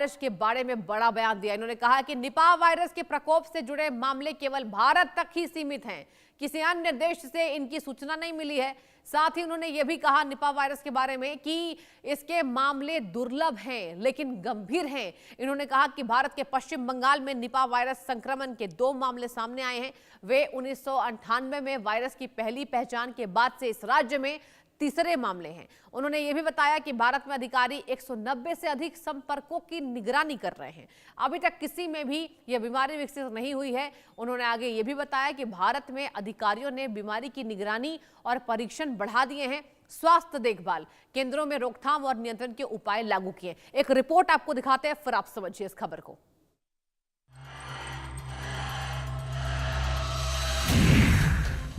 Virus के बारे में बड़ा बयान दिया। इन्होंने कहा कि निपाह वायरस के प्रकोप से जुड़े मामले केवल भारत तक ही सीमित हैं, किसी अन्य देश से इनकी सूचना नहीं मिली है। साथ ही उन्होंने यह भी कहा निपाह वायरस के बारे में कि इसके मामले दुर्लभ हैं लेकिन गंभीर हैं। इन्होंने कहा कि भारत के पश्चिम बंगाल में निपाह वायरस संक्रमण के 2 मामले सामने आए हैं। वे 1998 में वायरस की पहली पहचान के बाद से इस राज्य में तीसरे मामले हैं। उन्होंने यह भी बताया कि भारत में अधिकारी 190 से अधिक संपर्कों की निगरानी कर रहे हैं। अभी तक किसी में भी यह बीमारी विकसित नहीं हुई है। उन्होंने आगे यह भी बताया कि भारत में अधिकारियों ने बीमारी की निगरानी और परीक्षण बढ़ा दिए हैं। स्वास्थ्य देखभाल केंद्रों में रोकथाम और नियंत्रण के उपाय लागू किए। एक रिपोर्ट आपको दिखाते हैं, फिर आप समझिए इस खबर को।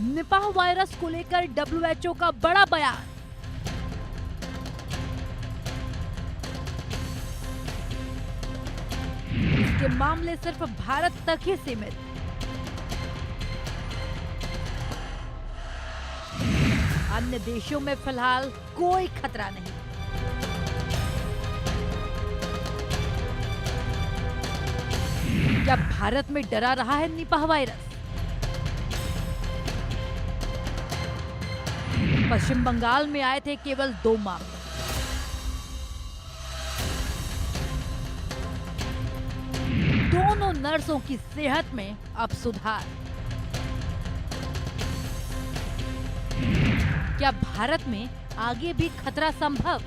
निपाह वायरस को लेकर WHO का बड़ा बयान। इसके मामले सिर्फ भारत तक ही सीमित। अन्य देशों में फिलहाल कोई खतरा नहीं। क्या भारत में डरा रहा है निपाह वायरस? पश्चिम बंगाल में आए थे केवल 2 मामले। दोनों नर्सों की सेहत में अब सुधार। क्या भारत में आगे भी खतरा संभव?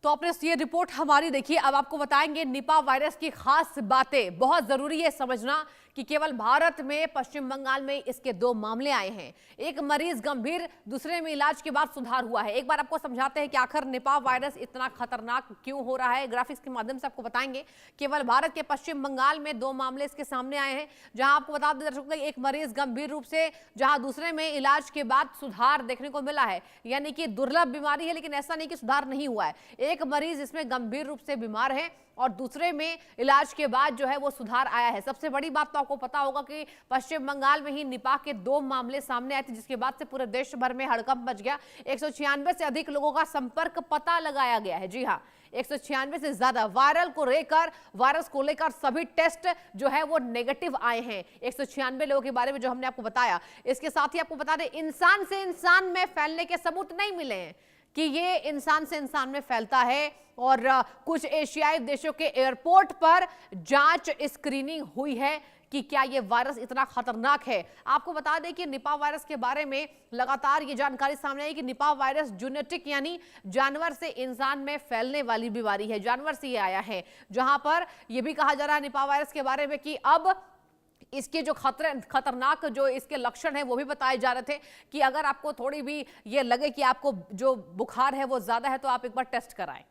तो आपने ये रिपोर्ट हमारी देखी। अब आपको बताएंगे निपाह वायरस की खास बातें। बहुत जरूरी है समझना कि केवल भारत में पश्चिम बंगाल में इसके 2 मामले आए हैं। एक मरीज गंभीर, दूसरे में इलाज के बाद सुधार हुआ है। एक बार आपको समझाते हैं कि आखिर निपाह वायरस इतना खतरनाक क्यों हो रहा है। ग्राफिक्स के माध्यम से आपको बताएंगे। केवल भारत के पश्चिम बंगाल में 2 मामले इसके सामने आए हैं, जहां आपको बता दें दर्शकों, एक मरीज गंभीर रूप से, जहां दूसरे में इलाज के बाद सुधार देखने को मिला है। यानी कि दुर्लभ बीमारी है, लेकिन ऐसा नहीं कि सुधार नहीं हुआ है। एक मरीज इसमें गंभीर रूप से बीमार है और दूसरे में इलाज के बाद जो है वो सुधार आया है। सबसे बड़ी बात तो आपको पता होगा कि पश्चिम बंगाल में ही निपाह के 2 मामले सामने आए थे, जिसके बाद से पूरे देश भर में हड़कंप मच गया। 196 से अधिक लोगों का संपर्क पता लगाया गया है। जी हाँ, 196 से ज्यादा वायरस को लेकर सभी टेस्ट जो है वो नेगेटिव आए हैं। 196 लोगों के बारे में जो हमने आपको बताया। इसके साथ ही आपको बता दें, इंसान से इंसान में फैलने के सबूत नहीं मिले हैं कि ये इंसान से इंसान में फैलता है। और कुछ एशियाई देशों के एयरपोर्ट पर जांच स्क्रीनिंग हुई है कि क्या ये वायरस इतना खतरनाक है। आपको बता दें कि निपाह वायरस के बारे में लगातार ये जानकारी सामने आई कि निपाह वायरस जूनोटिक यानी जानवर से इंसान में फैलने वाली बीमारी है। जानवर से ये आया है, जहां पर यह भी कहा जा रहा है निपाह वायरस के बारे में कि अब इसके जो खतरनाक जो इसके लक्षण हैं वो भी बताए जा रहे थे कि अगर आपको थोड़ी भी ये लगे कि आपको जो बुखार है वो ज्यादा है तो आप एक बार टेस्ट कराएं।